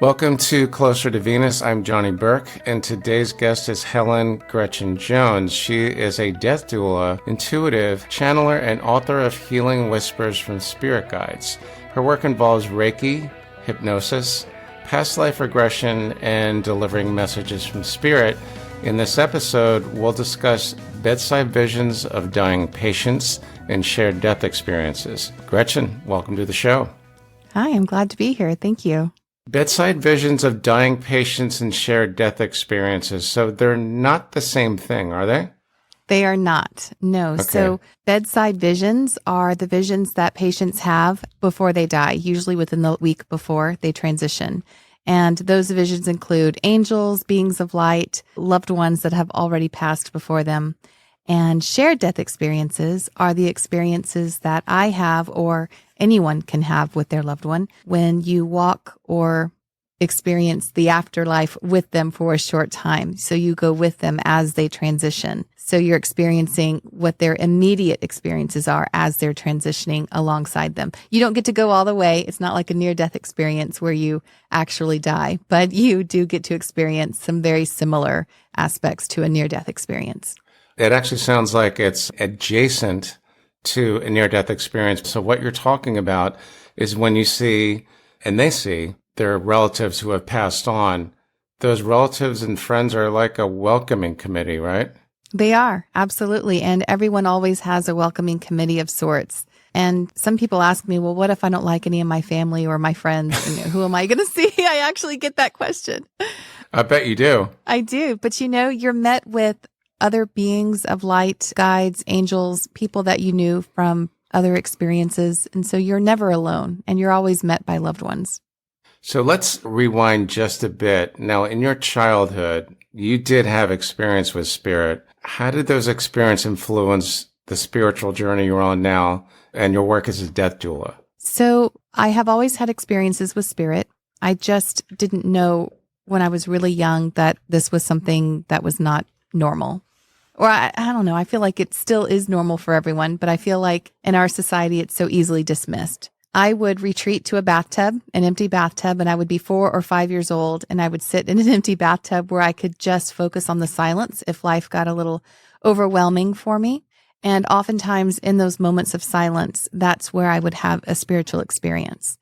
Welcome to Closer to Venus. I'm Johnny Burke, and today's guest is Helen Gretchen Jones. She is a death doula, intuitive, channeler, and author of Healing Whispers from Spirit Guides. Her work involves reiki, hypnosis, past life regression, and delivering messages from spirit. In this episode, we'll discuss bedside visions of dying patients and shared death experiences. Gretchen, welcome to the show. Hi, I'm glad to be here. Thank you. Bedside visions of dying patients and shared death experiences. So they're not the same thing, are they? They are not. No. Okay. So bedside visions are the visions that patients have before they die, usually within the week before they transition. And those visions include angels, beings of light, loved ones that have already passed before them. And shared death experiences are the experiences that I have or anyone can have with their loved one when you walk or experience the afterlife with them for a short time. So you go with them as they transition. So you're experiencing what their immediate experiences are as they're transitioning alongside them. You don't get to go all the way. It's not like a near-death experience where you actually die, but you do get to experience some very similar aspects to a near-death experience. It actually sounds like it's adjacent to a near-death experience. So what you're talking about is when you see, and they see, their relatives who have passed on, those relatives and friends are like a welcoming committee, right? They are, absolutely. And everyone always has a welcoming committee of sorts. And some people ask me, well, what if I don't like any of my family or my friends? Who am I going to see? I actually get that question. I bet you do. I do. But you're met with other beings of light, guides, angels, people that you knew from other experiences. And so you're never alone and you're always met by loved ones. So let's rewind just a bit. Now, in your childhood, you did have experience with spirit. How did those experiences influence the spiritual journey you're on now and your work as a death doula? So I have always had experiences with spirit. I just didn't know when I was really young that this was something that was not normal. Or I don't know. I feel like it still is normal for everyone, but I feel like in our society, it's so easily dismissed. I would retreat to a bathtub, an empty bathtub, and I would be 4 or 5 years old, and I would sit in an empty bathtub where I could just focus on the silence if life got a little overwhelming for me. And oftentimes in those moments of silence, that's where I would have a spiritual experience.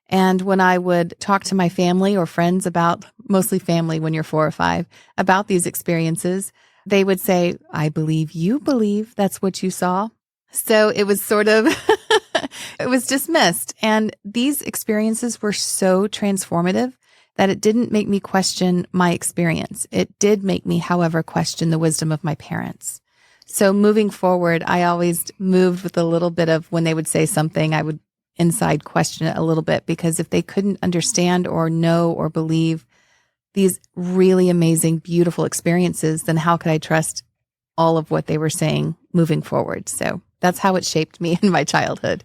And when I would talk to my family or friends about, mostly family when you're 4 or 5, about these experiences, they would say, I believe you believe that's what you saw. So it was sort of, it was dismissed. And these experiences were so transformative that it didn't make me question my experience. It did make me, however, question the wisdom of my parents. So moving forward, I always moved with a little bit of when they would say something, I would inside question it a little bit, because if they couldn't understand or know or believe these really amazing, beautiful experiences, then how could I trust all of what they were saying moving forward? So that's how it shaped me in my childhood.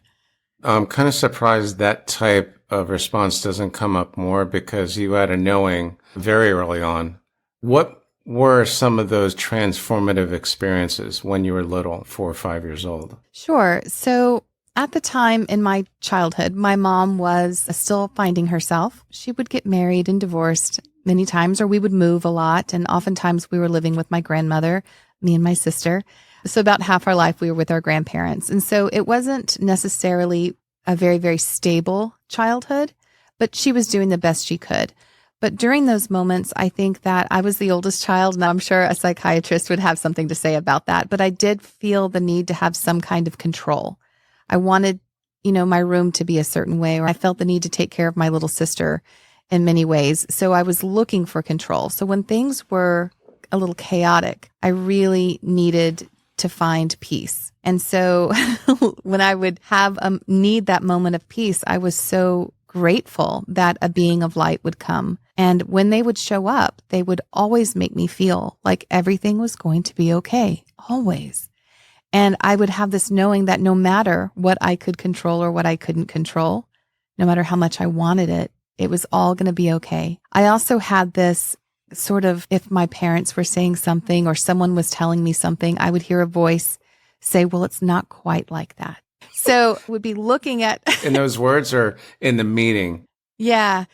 I'm kind of surprised that type of response doesn't come up more because you had a knowing very early on. What were some of those transformative experiences when you were little, 4 or 5 years old? Sure. So at the time in my childhood, my mom was still finding herself. She would get married and divorced many times, or we would move a lot. And oftentimes we were living with my grandmother, me and my sister. So about half our life we were with our grandparents. And so it wasn't necessarily a very, very stable childhood, but she was doing the best she could. But during those moments, I think that I was the oldest child, and I'm sure a psychiatrist would have something to say about that. But I did feel the need to have some kind of control. I wanted, my room to be a certain way, or I felt the need to take care of my little sister in many ways. So I was looking for control. So when things were a little chaotic, I really needed to find peace. And so when I would have need that moment of peace, I was so grateful that a being of light would come. And when they would show up, they would always make me feel like everything was going to be okay, always. And I would have this knowing that no matter what I could control or what I couldn't control, no matter how much I wanted it, it was all going to be okay. I also had this sort of, if my parents were saying something or someone was telling me something, I would hear a voice say, well, it's not quite like that. So would be looking at. And those words are in the meeting. Yeah.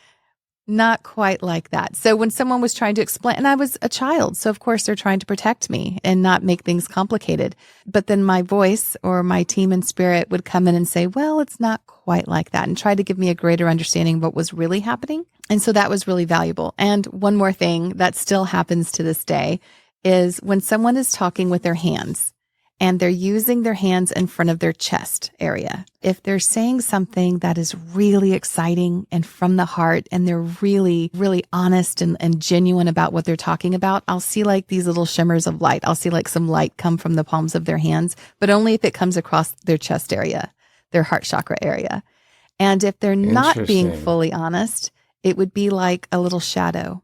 Not quite like that. So when someone was trying to explain, and I was a child, so of course they're trying to protect me and not make things complicated. But then my voice or my team in spirit would come in and say, well, it's not quite like that, and try to give me a greater understanding of what was really happening. And so that was really valuable. And one more thing that still happens to this day is when someone is talking with their hands and they're using their hands in front of their chest area. If they're saying something that is really exciting and from the heart, and they're really, really honest and genuine about what they're talking about, I'll see like these little shimmers of light. I'll see like some light come from the palms of their hands, but only if it comes across their chest area, their heart chakra area. And if they're not being fully honest, it would be like a little shadow.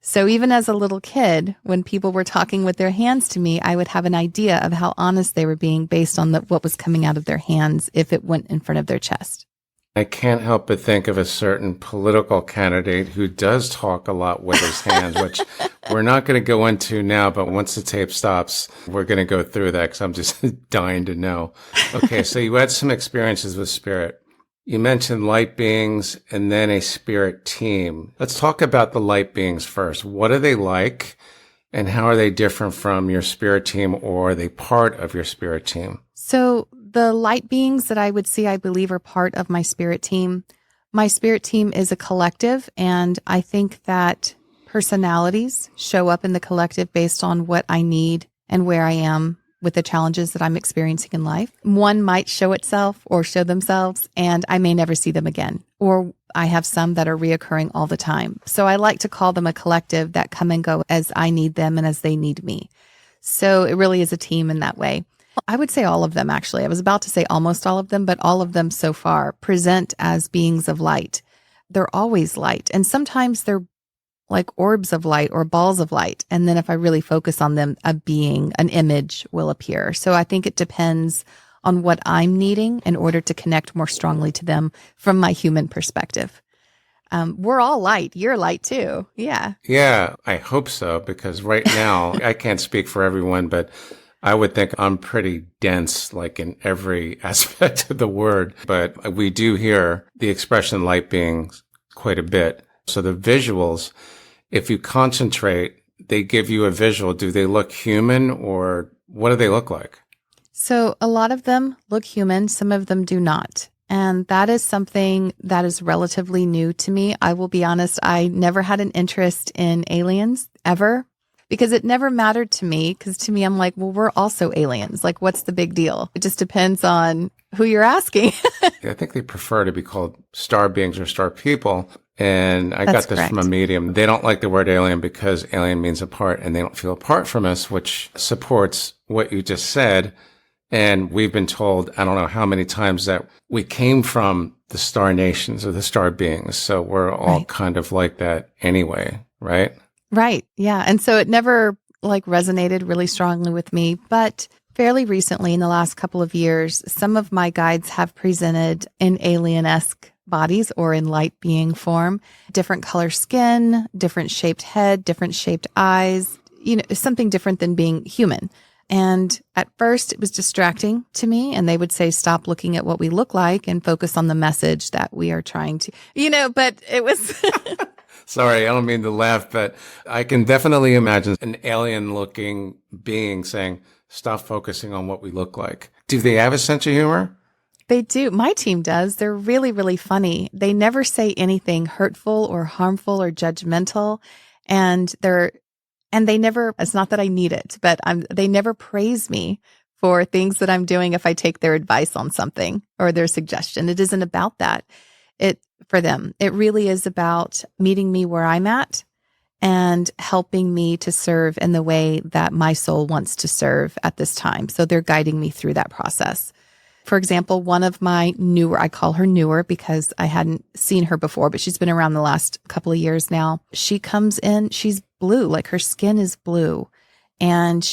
So even as a little kid, when people were talking with their hands to me, I would have an idea of how honest they were being based on what was coming out of their hands if it went in front of their chest. I can't help but think of a certain political candidate who does talk a lot with his hands, which we're not going to go into now, but once the tape stops, we're going to go through that because I'm just dying to know. Okay, so you had some experiences with spirit. You mentioned light beings and then a spirit team. Let's talk about the light beings first. What are they like, and how are they different from your spirit team, or are they part of your spirit team? So the light beings that I would see, I believe, are part of my spirit team. My spirit team is a collective, and I think that personalities show up in the collective based on what I need and where I am with the challenges that I'm experiencing in life. One might show itself or show themselves, and I may never see them again. Or I have some that are reoccurring all the time. So I like to call them a collective that come and go as I need them and as they need me. So it really is a team in that way. I would say all of them, actually. I was about to say almost all of them, but all of them so far present as beings of light. They're always light. And sometimes they're like orbs of light or balls of light. And then if I really focus on them, a being, an image will appear. So I think it depends on what I'm needing in order to connect more strongly to them from my human perspective. We're all light. You're light too. Yeah. Yeah, I hope so, because right now, I can't speak for everyone, but I would think I'm pretty dense, like in every aspect of the word. But we do hear the expression light beings quite a bit. So the visuals, if you concentrate, they give you a visual. Do they look human, or what do they look like? So a lot of them look human. Some of them do not. And that is something that is relatively new to me. I will be honest. I never had an interest in aliens ever, because it never mattered to me. Because to me, I'm like, well, we're also aliens. Like, what's the big deal? It just depends on who you're asking. I think they prefer to be called star beings or star people. And I got this from a medium. They don't like the word alien because alien means apart, and they don't feel apart from us, which supports what you just said. And we've been told, I don't know how many times, that we came from the star nations or the star beings. So we're all kind of like that anyway, right? Right. Yeah. And so it never like resonated really strongly with me. But fairly recently, in the last couple of years, some of my guides have presented in alien-esque bodies or in light being form, different color skin, different shaped head, different shaped eyes, something different than being human. And at first it was distracting to me, and they would say, stop looking at what we look like and focus on the message that we are trying to, but it was... Sorry, I don't mean to laugh, but I can definitely imagine an alien-looking being saying, stop focusing on what we look like. Do they have a sense of humor? They do. My team does. They're really, really funny. They never say anything hurtful or harmful or judgmental. And they never, it's not that I need it, but they never praise me for things that I'm doing if I take their advice on something or their suggestion. It isn't about that. For them, it really is about meeting me where I'm at and helping me to serve in the way that my soul wants to serve at this time. So they're guiding me through that process. For example, one of my newer, I call her newer because I hadn't seen her before, but she's been around the last couple of years now. She comes in, she's blue, like her skin is blue. And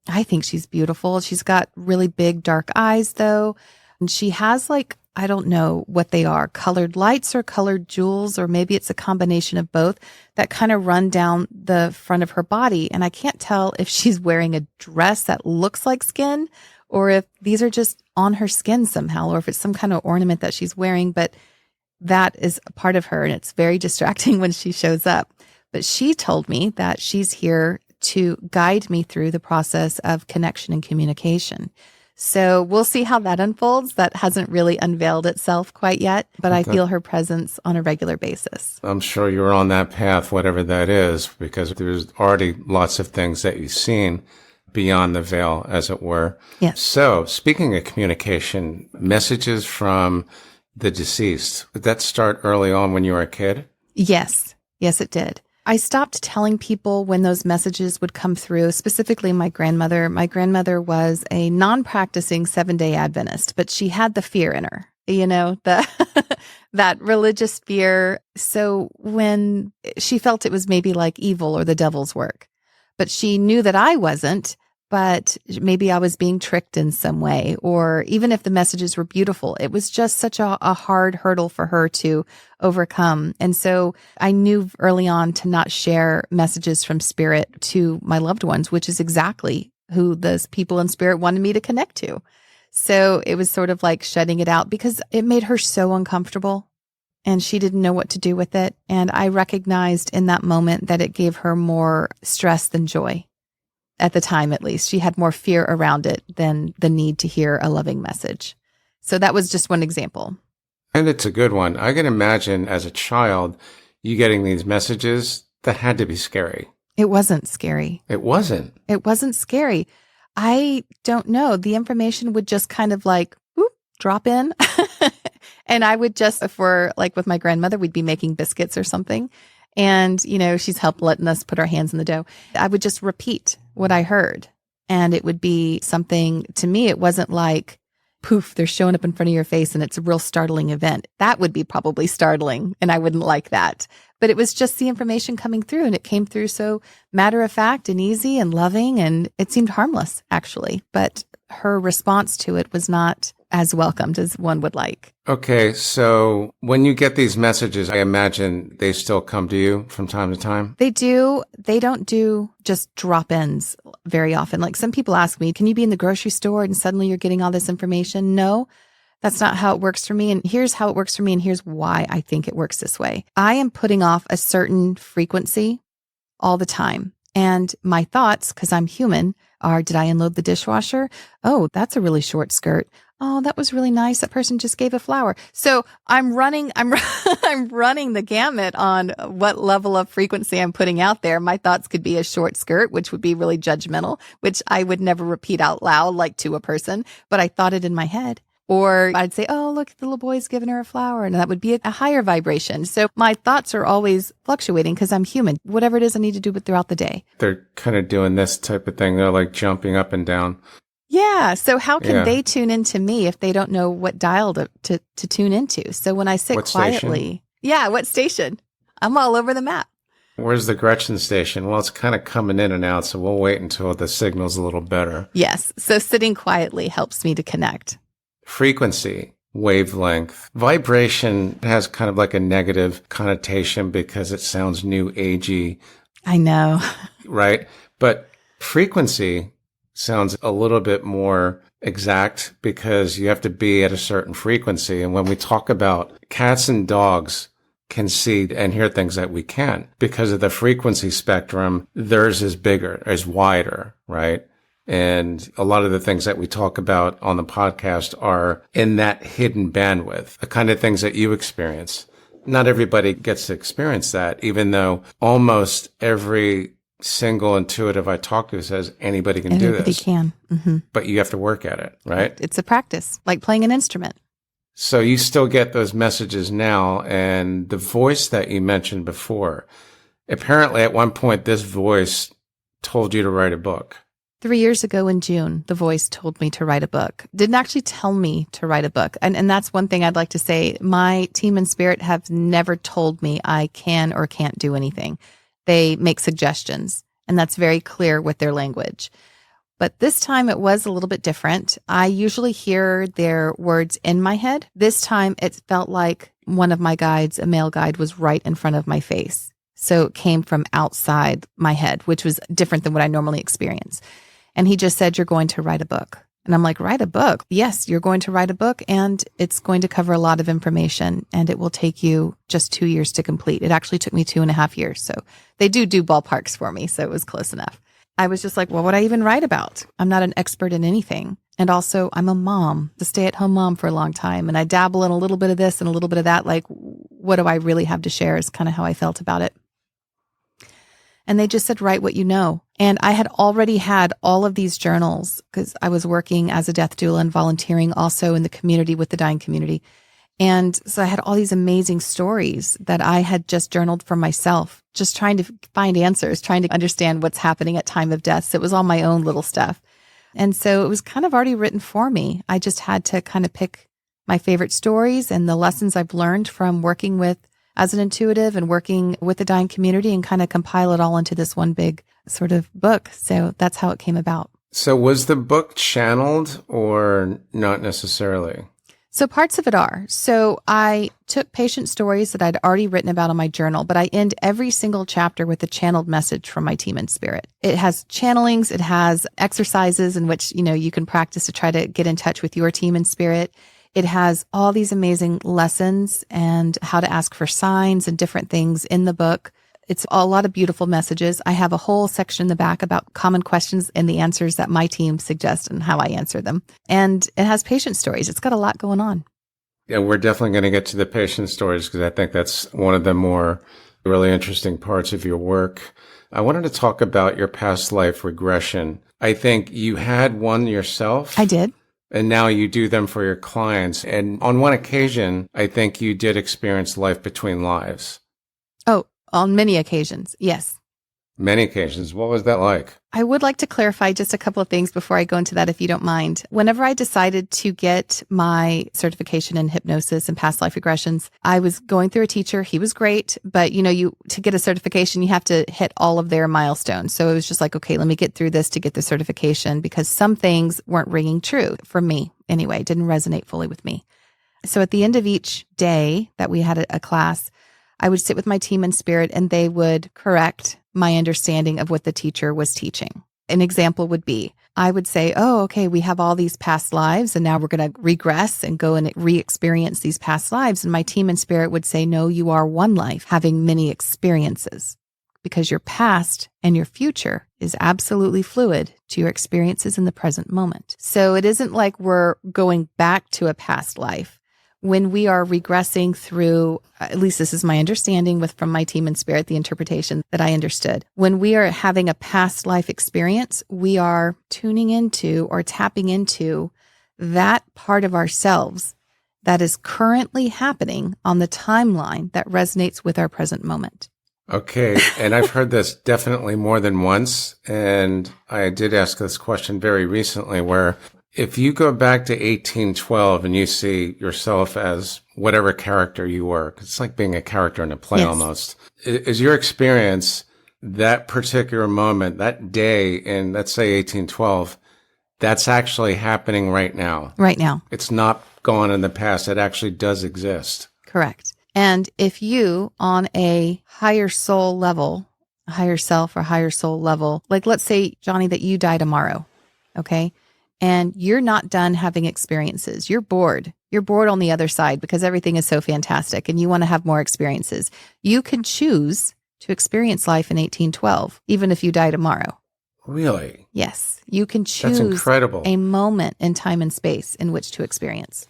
I think she's beautiful. She's got really big dark eyes though. And she has I don't know what they are, colored lights or colored jewels, or maybe it's a combination of both that kind of run down the front of her body. And I can't tell if she's wearing a dress that looks like skin or if these are just on her skin somehow, or if it's some kind of ornament that she's wearing. But that is a part of her, and it's very distracting when she shows up. But she told me that she's here to guide me through the process of connection and communication. So we'll see how that unfolds. That hasn't really unveiled itself quite yet, but I feel her presence on a regular basis. I'm sure you're on that path, whatever that is, because there's already lots of things that you've seen beyond the veil, as it were. Yes. So speaking of communication, messages from the deceased, did that start early on when you were a kid? Yes. Yes, it did. I stopped telling people when those messages would come through, specifically my grandmother. My grandmother was a non-practicing 7-day Adventist, but she had the fear in her, that religious fear. So when she felt it was maybe like evil or the devil's work, but she knew that I wasn't, but maybe I was being tricked in some way, or even if the messages were beautiful, it was just such a hard hurdle for her to overcome. And so I knew early on to not share messages from spirit to my loved ones, which is exactly who those people in spirit wanted me to connect to. So it was sort of like shutting it out because it made her so uncomfortable and she didn't know what to do with it. And I recognized in that moment that it gave her more stress than joy. At the time, at least, she had more fear around it than the need to hear a loving message. So that was just one example. And it's a good one. I can imagine as a child, you getting these messages that had to be scary. It wasn't scary. It wasn't. It wasn't scary. I don't know. The information would just kind of like, whoop, drop in. And I would just, if we're like with my grandmother, we'd be making biscuits or something. And, she's helped letting us put our hands in the dough. I would just repeat what I heard. And it would be something, to me, it wasn't like, poof, they're showing up in front of your face and it's a real startling event. That would be probably startling and I wouldn't like that. But it was just the information coming through and it came through so matter of fact and easy and loving. And it seemed harmless, actually. But her response to it was not as welcomed as one would like. Okay, so when you get these messages, I imagine they still come to you from time to time? They do. They don't do just drop-ins very often. Like some people ask me, can you be in the grocery store and suddenly you're getting all this information? No, that's not how it works for me. And here's how it works for me. And here's why I think it works this way. I am putting off a certain frequency all the time. And my thoughts, because I'm human, are, did I unload the dishwasher? Oh, that's a really short skirt. Oh, that was really nice. That person just gave a flower. So I'm running the gamut on what level of frequency I'm putting out there. My thoughts could be a short skirt, which would be really judgmental, which I would never repeat out loud, like to a person, but I thought it in my head. Or I'd say, oh, look, the little boy's giving her a flower. And that would be a higher vibration. So my thoughts are always fluctuating because I'm human. Whatever it is I need to do throughout the day. They're kind of doing this type of thing. They're like jumping up and down. Yeah. So how can they tune into me if they don't know what dial to tune into? So when I sit what quietly, station? Yeah, what station? I'm all over the map. Where's the Gretchen station? Well, it's kind of coming in and out, so we'll wait until the signal's a little better. Yes. So sitting quietly helps me to connect. Frequency, wavelength, vibration has kind of like a negative connotation because it sounds new agey. I know. Right? But frequency sounds a little bit more exact because you have to be at a certain frequency. And when we talk about cats and dogs can see and hear things that we can't because of the frequency spectrum, theirs is bigger, is wider, right? And a lot of the things that we talk about on the podcast are in that hidden bandwidth, the kind of things that you experience. Not everybody gets to experience that, even though almost every single intuitive I talk to says anybody can do this. Anybody can. Mm-hmm. But you have to work at it, right? It's a practice, like playing an instrument. So you still get those messages now. And the voice that you mentioned before, apparently at one point, this voice told you to write a book. 3 years ago in June, the voice told me to write a book. Didn't actually tell me to write a book. And that's one thing I'd like to say. My team in spirit have never told me I can or can't do anything. They make suggestions, and that's very clear with their language. But this time it was a little bit different. I usually hear their words in my head. This time it felt like one of my guides, a male guide, was right in front of my face. So it came from outside my head, which was different than what I normally experience. And he just said, you're going to write a book. And I'm like, write a book? Yes, you're going to write a book, and it's going to cover a lot of information, and it will take you just 2 years to complete. It actually took me 2.5 years. So they do ballparks for me. So it was close enough. I was just like, what would I even write about? I'm not an expert in anything. And also I'm a mom, the stay-at-home mom for a long time. And I dabble in a little bit of this and a little bit of that. Like, what do I really have to share is kind of how I felt about it. And they just said, write what you know. And I had already had all of these journals because I was working as a death doula and volunteering also in the community with the dying community. And so I had all these amazing stories that I had just journaled for myself, just trying to find answers, trying to understand what's happening at time of death. So it was all my own little stuff. And so it was kind of already written for me. I just had to kind of pick my favorite stories and the lessons I've learned from working with as an intuitive and working with the dying community and kind of compile it all into this one big sort of book. So that's how it came about. So was the book channeled or not necessarily? So parts of it are. So I took patient stories that I'd already written about on my journal, but I end every single chapter with a channeled message from my team in spirit. It has channelings. It has exercises in which, you can practice to try to get in touch with your team in spirit. It has all these amazing lessons and how to ask for signs and different things in the book. It's a lot of beautiful messages. I have a whole section in the back about common questions and the answers that my team suggests and how I answer them. And it has patient stories. It's got a lot going on. Yeah, we're definitely going to get to the patient stories because I think that's one of the more really interesting parts of your work. I wanted to talk about your past life regression. I think you had one yourself. I did. And now you do them for your clients. And on one occasion, I think you did experience life between lives. Oh, on many occasions. Yes. Many occasions. What was that like? I would like to clarify just a couple of things before I go into that, if you don't mind. Whenever I decided to get my certification in hypnosis and past life regressions, I was going through a teacher. He was great, but to get a certification, you have to hit all of their milestones. So it was just like, okay, let me get through this to get the certification because some things weren't ringing true for me anyway. It didn't resonate fully with me. So at the end of each day that we had a class, I would sit with my team in spirit and they would correct my understanding of what the teacher was teaching. An example would be, I would say, oh, okay, we have all these past lives and now we're going to regress and go and re-experience these past lives. And my team in spirit would say, no, you are one life having many experiences because your past and your future is absolutely fluid to your experiences in the present moment. So it isn't like we're going back to a past life. When we are regressing through, at least this is my understanding from my team in spirit, the interpretation that I understood. When we are having a past life experience, we are tuning into or tapping into that part of ourselves that is currently happening on the timeline that resonates with our present moment. Okay. And I've heard this definitely more than once. And I did ask this question very recently where if you go back to 1812 and you see yourself as whatever character you were, it's like being a character in a play almost. Is your experience that particular moment, that day in, let's say 1812, that's actually happening right now? Right now. It's not gone in the past. It actually does exist. Correct. And if you, on a higher soul level, a higher self or higher soul level, like let's say, Johnny, that you die tomorrow, okay? And you're not done having experiences. You're bored. You're bored on the other side because everything is so fantastic and you want to have more experiences. You can choose to experience life in 1812, even if you die tomorrow. Really? Yes. You can choose That's incredible. A moment in time and space in which to experience.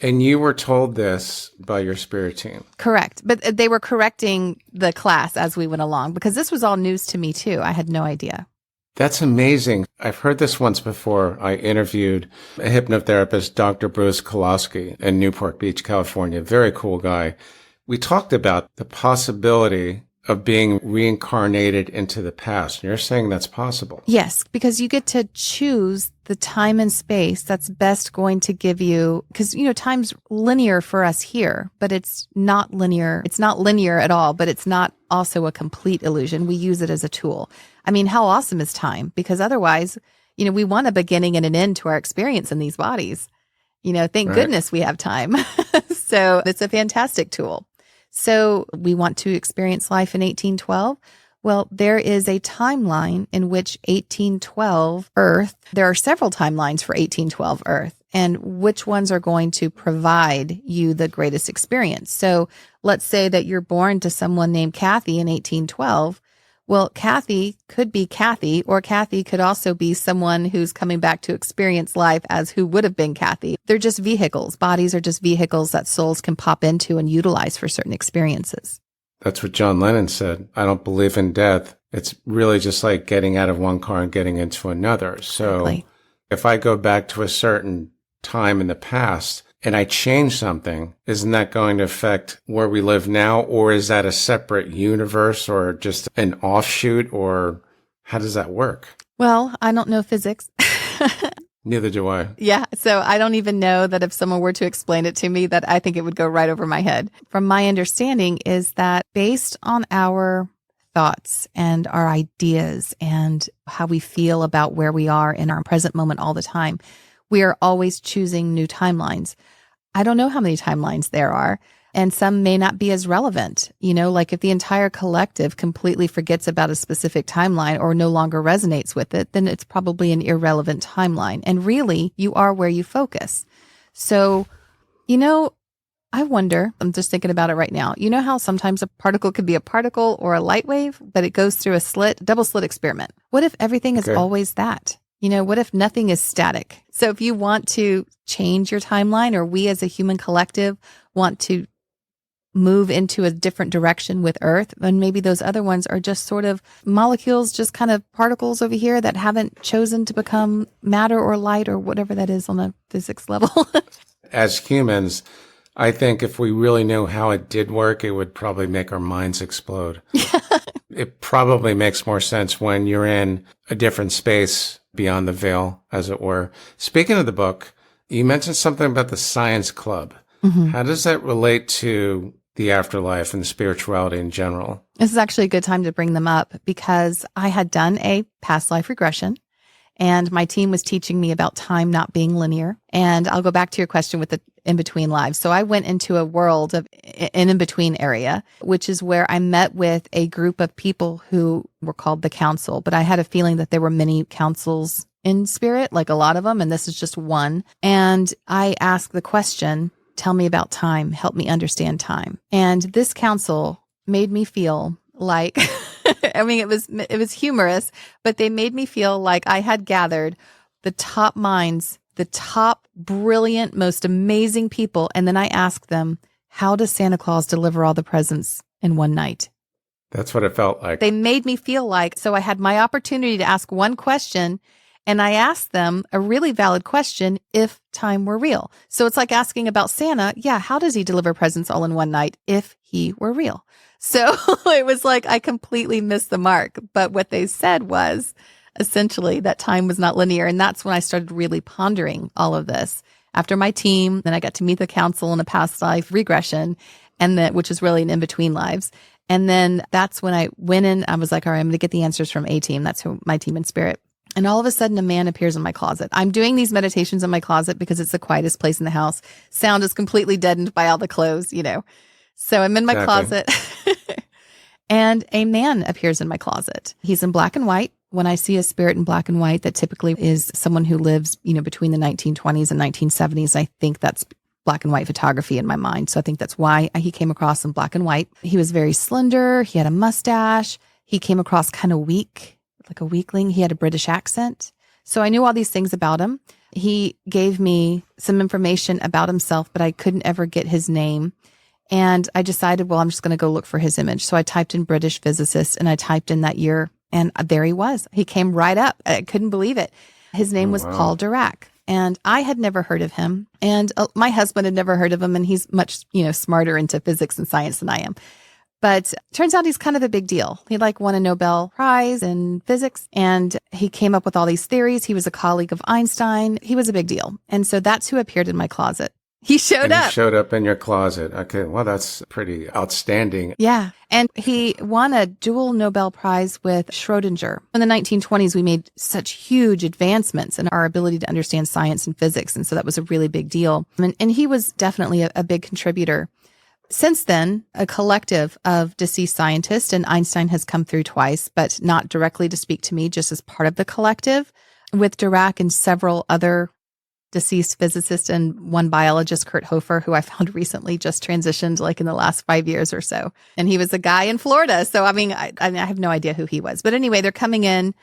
And you were told this by your spirit team? Correct. But they were correcting the class as we went along because this was all news to me too. I had no idea. That's amazing. I've heard this once before. I interviewed a hypnotherapist, Dr. Bruce Kowalski in Newport Beach, California. Very cool guy. We talked about the possibility of being reincarnated into the past. And you're saying that's possible. Yes, because you get to choose the time and space that's best going to give you, because, time's linear for us here, but it's not linear. It's not linear at all, but it's not also a complete illusion. We use it as a tool. I mean, how awesome is time? Because otherwise, we want a beginning and an end to our experience in these bodies. Thank goodness we have time. So it's a fantastic tool. So we want to experience life in 1812. Well, there is a timeline in which 1812 Earth, there are several timelines for 1812 Earth, and which ones are going to provide you the greatest experience. So let's say that you're born to someone named Kathy in 1812. Well, Kathy could be Kathy, or Kathy could also be someone who's coming back to experience life as who would have been Kathy. They're just vehicles. Bodies are just vehicles that souls can pop into and utilize for certain experiences. That's what John Lennon said. I don't believe in death. It's really just like getting out of one car and getting into another. So Exactly. if I go back to a certain time in the past and I change something, isn't that going to affect where we live now? Or is that a separate universe or just an offshoot? Or how does that work? Well, I don't know physics. Neither do I. Yeah. So I don't even know that if someone were to explain it to me, that I think it would go right over my head. From my understanding is that based on our thoughts and our ideas and how we feel about where we are in our present moment all the time, we are always choosing new timelines. I don't know how many timelines there are, and some may not be as relevant. You know, like if the entire collective completely forgets about a specific timeline or no longer resonates with it, then it's probably an irrelevant timeline. And really, you are where you focus. So, you know, I wonder, I'm just thinking about it right now. You know how sometimes a particle could be a particle or a light wave, but it goes through a slit, double slit experiment. What if everything is always that? You know, what if nothing is static? So if you want to change your timeline, or we as a human collective want to move into a different direction with Earth, then maybe those other ones are just sort of molecules, just kind of particles over here that haven't chosen to become matter or light or whatever that is on a physics level. As humans, I think if we really knew how it did work, it would probably make our minds explode. It probably makes more sense when you're in a different space beyond the veil, as it were. Speaking of the book, you mentioned something about the science club. Mm-hmm. How does that relate to the afterlife and spirituality in general? This is actually a good time to bring them up because I had done a past life regression, and my team was teaching me about time not being linear. And I'll go back to your question with the in-between lives. So I went into a world of an in-between area, which is where I met with a group of people who were called the council. But I had a feeling that there were many councils in spirit, like a lot of them, and this is just one. And I asked the question, tell me about time, help me understand time. And this council made me feel like, I mean, it was humorous, but they made me feel like I had gathered the top minds, the top brilliant, most amazing people. And then I asked them, how does Santa Claus deliver all the presents in one night? That's what it felt like. They made me feel like, so I had my opportunity to ask one question, and I asked them a really valid question, if time were real. So it's like asking about Santa. Yeah, how does he deliver presents all in one night if he were real? So it was like I completely missed the mark. But what they said was essentially that time was not linear. And that's when I started really pondering all of this. After my team, then I got to meet the council in a past life regression, which is really an in-between lives. And then that's when I went in, I was like, all right, I'm going to get the answers from A-Team. That's who my team in spirit. And all of a sudden, a man appears in my closet. I'm doing these meditations in my closet because it's the quietest place in the house. Sound is completely deadened by all the clothes, you know. So I'm in my closet and a man appears in my closet. He's in black and white. When I see a spirit in black and white, that typically is someone who lives, you know, between the 1920s and 1970s. I think that's black and white photography in my mind. So I think that's why he came across in black and white. He was very slender. He had a mustache. He came across kind of weak, like a weakling. He had a British accent. So I knew all these things about him. He gave me some information about himself, but I couldn't ever get his name. And I decided, well, I'm just going to go look for his image. So I typed in British physicist and I typed in that year, and there he was. He came right up. I couldn't believe it. His name was Paul Dirac. And I had never heard of him. And my husband had never heard of him. And he's much, you know, smarter into physics and science than I am. But turns out he's kind of a big deal. He won a Nobel Prize in physics, and he came up with all these theories. He was a colleague of Einstein. He was a big deal. And so that's who appeared in my closet. He showed up. He showed up in your closet. Okay. Well, that's pretty outstanding. Yeah. And he won a dual Nobel Prize with Schrodinger. In the 1920s, we made such huge advancements in our ability to understand science and physics. And so that was a really big deal. And he was definitely a big contributor. Since then, a collective of deceased scientists, and Einstein has come through twice, but not directly to speak to me, just as part of the collective, with Dirac and several other deceased physicists and one biologist, Kurt Hofer, who I found recently just transitioned like in the last 5 years or so. And he was a guy in Florida. So, I mean, I have no idea who he was. But anyway, they're coming in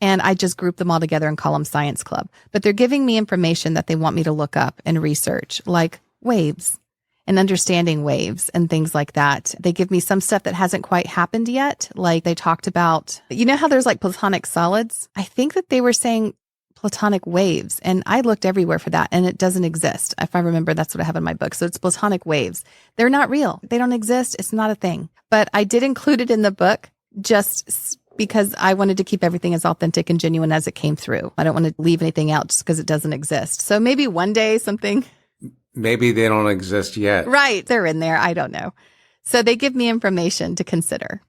and I just group them all together and call them Science Club. But they're giving me information that they want me to look up and research, like waves and understanding waves and things like that. They give me some stuff that hasn't quite happened yet. Like they talked about, you know how there's like platonic solids? I think that they were saying platonic waves. And I looked everywhere for that and it doesn't exist. If I remember, that's what I have in my book. So it's platonic waves. They're not real. They don't exist. It's not a thing. But I did include it in the book just because I wanted to keep everything as authentic and genuine as it came through. I don't want to leave anything out just because it doesn't exist. So maybe one day something. Maybe they don't exist yet. Right. They're in there. I don't know. So they give me information to consider.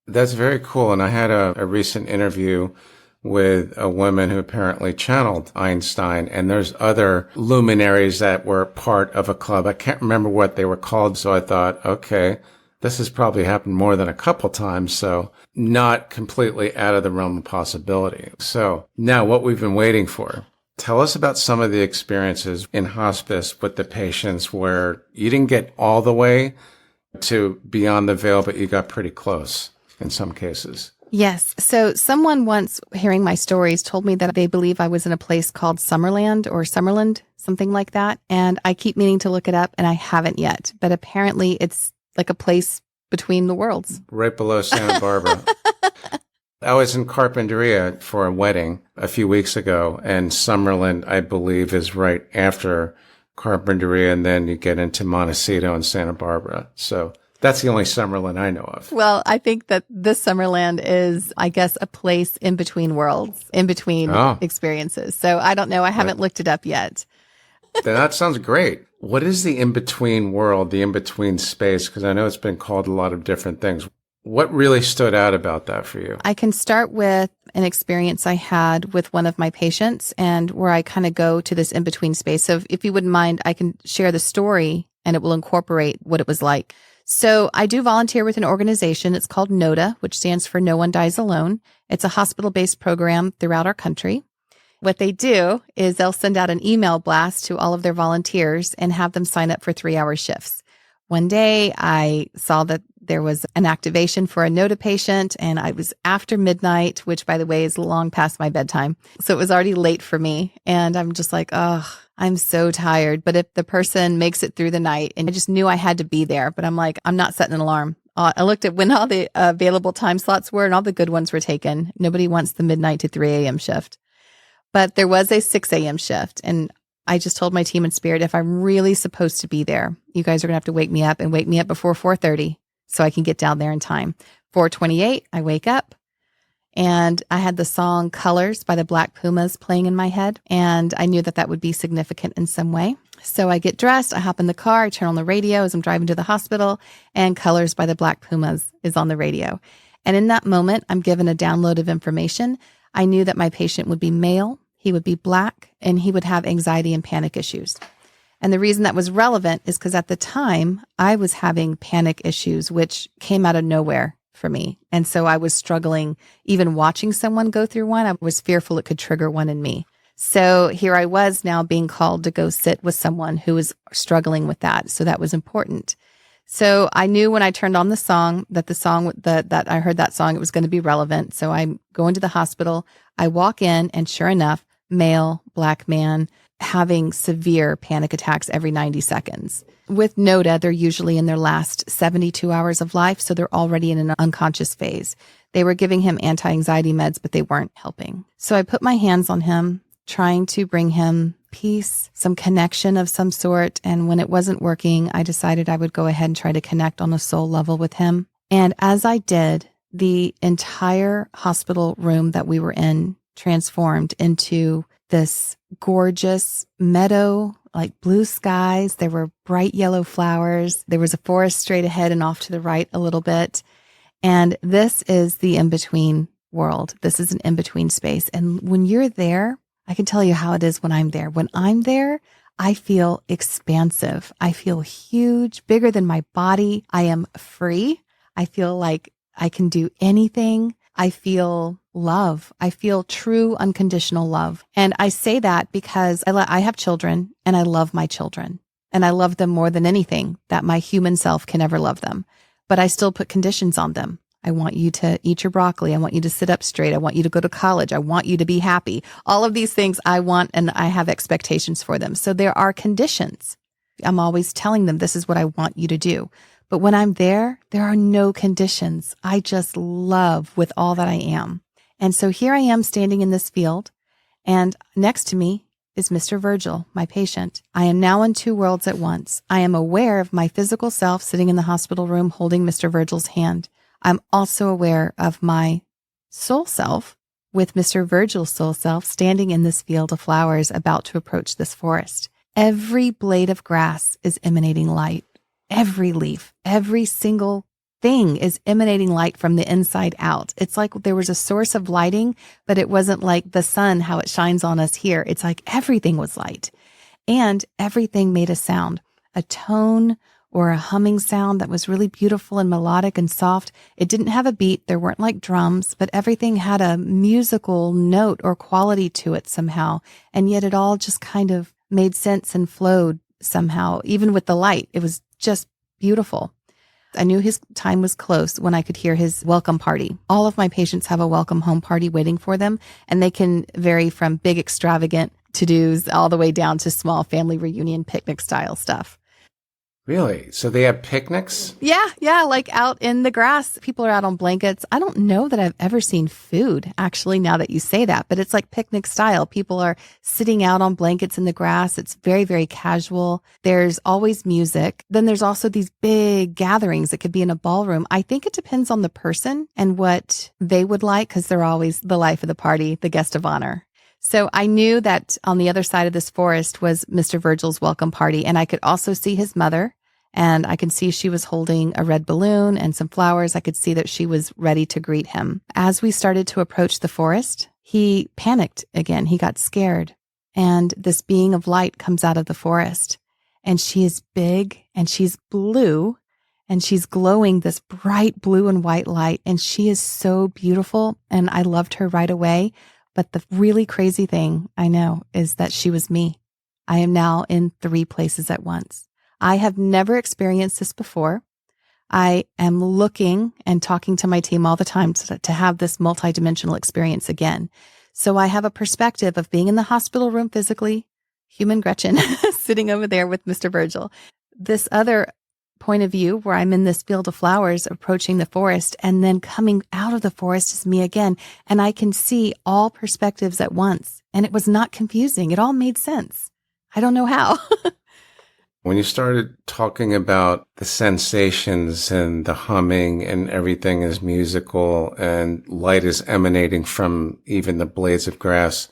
That's very cool. And I had a recent interview with a woman who apparently channeled Einstein, and there's other luminaries that were part of a club. I can't remember what they were called, so I thought, okay, this has probably happened more than a couple times, so not completely out of the realm of possibility. So now what we've been waiting for. Tell us about some of the experiences in hospice with the patients where you didn't get all the way to beyond the veil, but you got pretty close in some cases. Yes. So someone once hearing my stories told me that they believe I was in a place called Summerland or Summerland, something like that. And I keep meaning to look it up and I haven't yet. But apparently it's like a place between the worlds. Right below Santa Barbara. I was in Carpinteria for a wedding a few weeks ago, and Summerland, I believe, is right after Carpinteria, and then you get into Montecito and Santa Barbara. So that's the only Summerland I know of. Well, I think that this Summerland is, I guess, a place in between worlds, in between experiences. So I don't know. I haven't looked it up yet. That sounds great. What is the in-between world, the in-between space? Because I know it's been called a lot of different things. What really stood out about that for you? I can start with an experience I had with one of my patients and where I kind of go to this in-between space. So if you wouldn't mind, I can share the story and it will incorporate what it was like. So I do volunteer with an organization. It's called NODA, which stands for No One Dies Alone. It's a hospital-based program throughout our country. What they do is they'll send out an email blast to all of their volunteers and have them sign up for 3-hour shifts. One day I saw that there was an activation for a NODA patient and I was after midnight, which by the way is long past my bedtime. So it was already late for me. And I'm just like, oh, I'm so tired. But if the person makes it through the night, and I just knew I had to be there, but I'm like, I'm not setting an alarm. I looked at when all the available time slots were and all the good ones were taken. Nobody wants the midnight to 3 a.m. shift. But there was a 6 a.m. shift. And I just told my team in Spirit, if I'm really supposed to be there, you guys are going to have to wake me up and wake me up before 4:30 so I can get down there in time. 4:28, I wake up and I had the song Colors by the Black Pumas playing in my head. And I knew that that would be significant in some way. So I get dressed, I hop in the car, I turn on the radio as I'm driving to the hospital, and Colors by the Black Pumas is on the radio. And in that moment, I'm given a download of information. I knew that my patient would be male, he would be Black, and he would have anxiety and panic issues. And the reason that was relevant is because at the time I was having panic issues, which came out of nowhere for me. And so I was struggling, even watching someone go through one. I was fearful it could trigger one in me. So here I was now being called to go sit with someone who was struggling with that. So that was important. So I knew when I turned on the song that that I heard that song, it was going to be relevant. So I'm going to the hospital. I walk in and sure enough, male, Black man, having severe panic attacks every 90 seconds. With NODA, they're usually in their last 72 hours of life, so they're already in an unconscious phase. They were giving him anti-anxiety meds, but they weren't helping. So I put my hands on him, trying to bring him peace, some connection of some sort. And when it wasn't working, I decided I would go ahead and try to connect on a soul level with him. And as I did, the entire hospital room that we were in transformed into this gorgeous meadow, like blue skies. There were bright yellow flowers. There was a forest straight ahead and off to the right a little bit. And this is the in-between world. This is an in-between space. And when you're there, I can tell you how it is when I'm there. When I'm there, I feel expansive. I feel huge, bigger than my body. I am free. I feel like I can do anything. I feel love. I feel true unconditional love. And I say that because I have children and I love my children and I love them more than anything that my human self can ever love them. But I still put conditions on them. I want you to eat your broccoli. I want you to sit up straight. I want you to go to college. I want you to be happy. All of these things I want, and I have expectations for them. So there are conditions. I'm always telling them, this is what I want you to do. But when I'm there are no conditions. I just love with all that I am. And so here I am standing in this field, and next to me is Mr. Virgil, my patient. I am now in two worlds at once. I am aware of my physical self sitting in the hospital room holding Mr. Virgil's hand. I'm also aware of my soul self with Mr. Virgil's soul self standing in this field of flowers about to approach this forest. Every blade of grass is emanating light. Every leaf, every single thing is emanating light from the inside out. It's like there was a source of lighting, but it wasn't like the sun, how it shines on us here. It's like everything was light and everything made a sound, a tone, or a humming sound that was really beautiful and melodic and soft. It didn't have a beat. There weren't like drums, but everything had a musical note or quality to it somehow. And yet it all just kind of made sense and flowed somehow, even with the light. It was just beautiful. I knew his time was close when I could hear his welcome party. All of my patients have a welcome home party waiting for them, and they can vary from big extravagant to-dos all the way down to small family reunion picnic style stuff. Really? So they have picnics? Yeah, like out in the grass. People are out on blankets. I don't know that I've ever seen food, actually, now that you say that, but it's like picnic style. People are sitting out on blankets in the grass. It's very, very casual. There's always music. Then there's also these big gatherings. It could be in a ballroom. I think it depends on the person and what they would like, because they're always the life of the party, the guest of honor. So I knew that on the other side of this forest was Mr. Virgil's welcome party. And I could also see his mother, and I could see she was holding a red balloon and some flowers. I could see that she was ready to greet him. As we started to approach the forest, he panicked again. He got scared. And this being of light comes out of the forest. And she is big and she's blue and she's glowing this bright blue and white light. And she is so beautiful. And I loved her right away. But the really crazy thing I know is that she was me. I am now in 3 places at once. I have never experienced this before. I am looking and talking to my team all the time to have this multidimensional experience again. So I have a perspective of being in the hospital room physically, human Gretchen, sitting over there with Mr. Virgil. This other point of view where I'm in this field of flowers approaching the forest, and then coming out of the forest is me again. And I can see all perspectives at once. And it was not confusing. It all made sense. I don't know how. When you started talking about the sensations and the humming and everything is musical and light is emanating from even the blades of grass,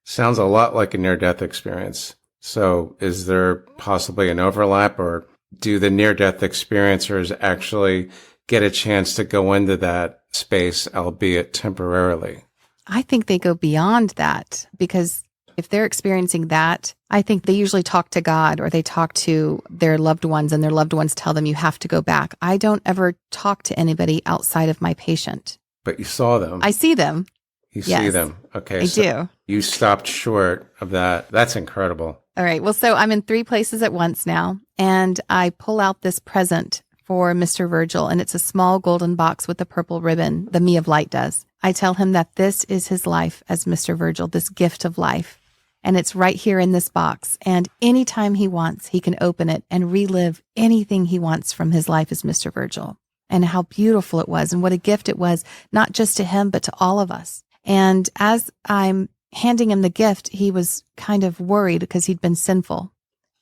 sounds a lot like a near-death experience. So is there possibly an overlap, or do the near-death experiencers actually get a chance to go into that space, albeit temporarily? I think they go beyond that, because if they're experiencing that, I think they usually talk to God or they talk to their loved ones, and their loved ones tell them you have to go back. I don't ever talk to anybody outside of my patient. But you saw them. I see them. You see them. Okay. I do. You stopped short of that. That's incredible. All right. Well, so I'm in 3 places at once now, and I pull out this present for Mr. Virgil, and it's a small golden box with a purple ribbon. The Me of Light does. I tell him that this is his life as Mr. Virgil, this gift of life. And it's right here in this box. And anytime he wants, he can open it and relive anything he wants from his life as Mr. Virgil. And how beautiful it was, and what a gift it was, not just to him, but to all of us. And as I'm handing him the gift, he was kind of worried because he'd been sinful.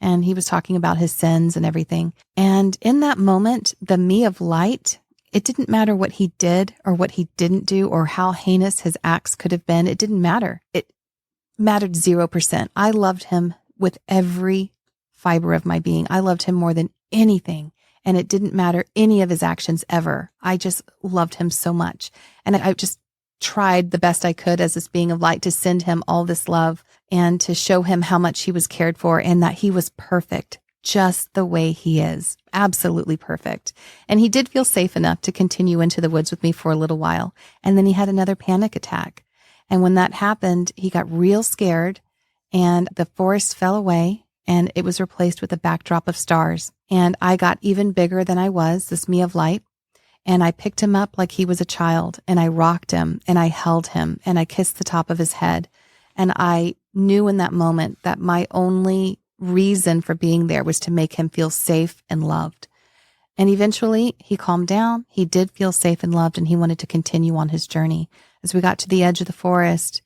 And he was talking about his sins and everything. And in that moment, the Me of Light, it didn't matter what he did or what he didn't do or how heinous his acts could have been. It didn't matter. It mattered 0%. I loved him with every fiber of my being. I loved him more than anything. And it didn't matter any of his actions ever. I just loved him so much. And I just tried the best I could as this being of light to send him all this love and to show him how much he was cared for and that he was perfect, just the way he is. Absolutely perfect. And he did feel safe enough to continue into the woods with me for a little while. And then he had another panic attack. And when that happened, he got real scared and the forest fell away and it was replaced with a backdrop of stars. And I got even bigger than I was, this me of light. And I picked him up like he was a child and I rocked him and I held him and I kissed the top of his head. And I knew in that moment that my only reason for being there was to make him feel safe and loved. And eventually he calmed down. He did feel safe and loved and he wanted to continue on his journey. As we got to the edge of the forest,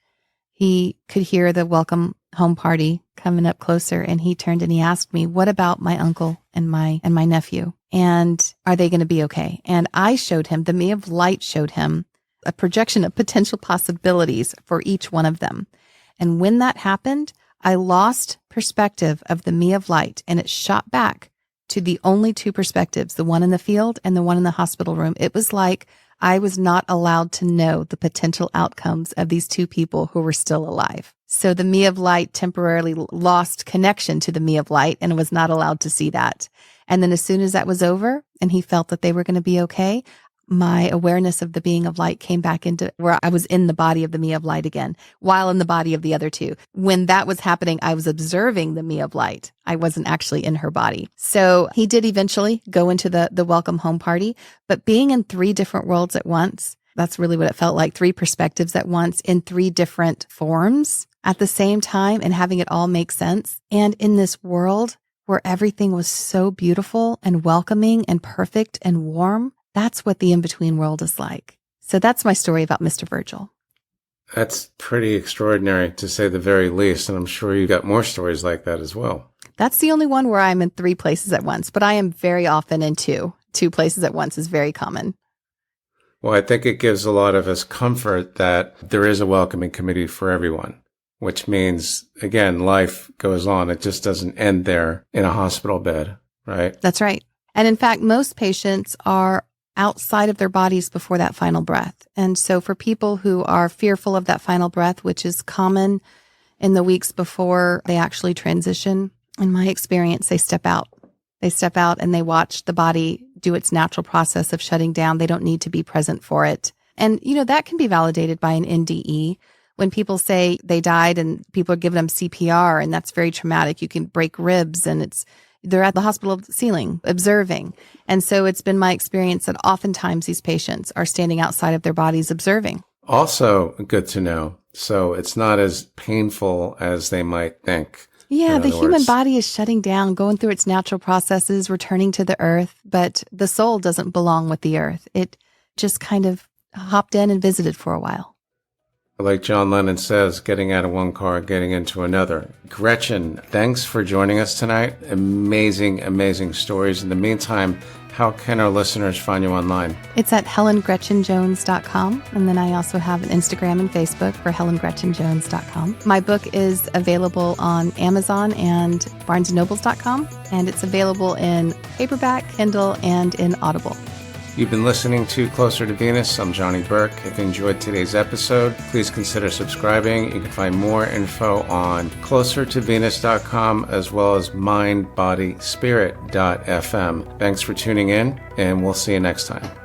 he could hear the welcome home party coming up closer and he turned and he asked me, what about my uncle and my nephew? And are they going to be okay? And I showed him, the me of light showed him a projection of potential possibilities for each one of them. And when that happened, I lost perspective of the me of light and it shot back to the only two perspectives, the one in the field and the one in the hospital room. It was like I was not allowed to know the potential outcomes of these two people who were still alive. So the me of light temporarily lost connection to the me of light and was not allowed to see that. And then as soon as that was over and he felt that they were going to be okay, my awareness of the being of light came back into where I was in the body of the me of light again, while in the body of the other two. When that was happening, I was observing the me of light. I wasn't actually in her body. So he did eventually go into the welcome home party, but being in 3 different worlds at once, that's really what it felt like, 3 perspectives at once in 3 different forms at the same time and having it all make sense. And in this world where everything was so beautiful and welcoming and perfect and warm, that's what the in-between world is like. So that's my story about Mr. Virgil. That's pretty extraordinary, to say the very least. And I'm sure you got more stories like that as well. That's the only one where I'm in 3 places at once, but I am very often in 2. 2 places at once is very common. Well, I think it gives a lot of us comfort that there is a welcoming committee for everyone, which means, again, life goes on. It just doesn't end there in a hospital bed, right? That's right. And in fact, most patients are outside of their bodies before that final breath. And so for people who are fearful of that final breath, which is common in the weeks before they actually transition, in my experience, they step out. They step out and they watch the body do its natural process of shutting down. They don't need to be present for it. And, that can be validated by an NDE. When people say they died and people are giving them CPR and that's very traumatic, you can break ribs and they're at the hospital ceiling observing. And so it's been my experience that oftentimes these patients are standing outside of their bodies observing. Also good to know. So it's not as painful as they might think. Yeah, the human body is shutting down, going through its natural processes, returning to the earth, but the soul doesn't belong with the earth. It just kind of hopped in and visited for a while. Like John Lennon says, getting out of one car, getting into another. Gretchen, thanks for joining us tonight. Amazing, amazing stories. In the meantime, how can our listeners find you online? It's at HelenGretchenJones.com. And then I also have an Instagram and Facebook for HelenGretchenJones.com. My book is available on Amazon and BarnesandNobles.com. And it's available in paperback, Kindle, and in Audible. You've been listening to Closer to Venus. I'm Johnny Burke. If you enjoyed today's episode, please consider subscribing. You can find more info on closertovenus.com as well as mindbodyspirit.fm. Thanks for tuning in, and we'll see you next time.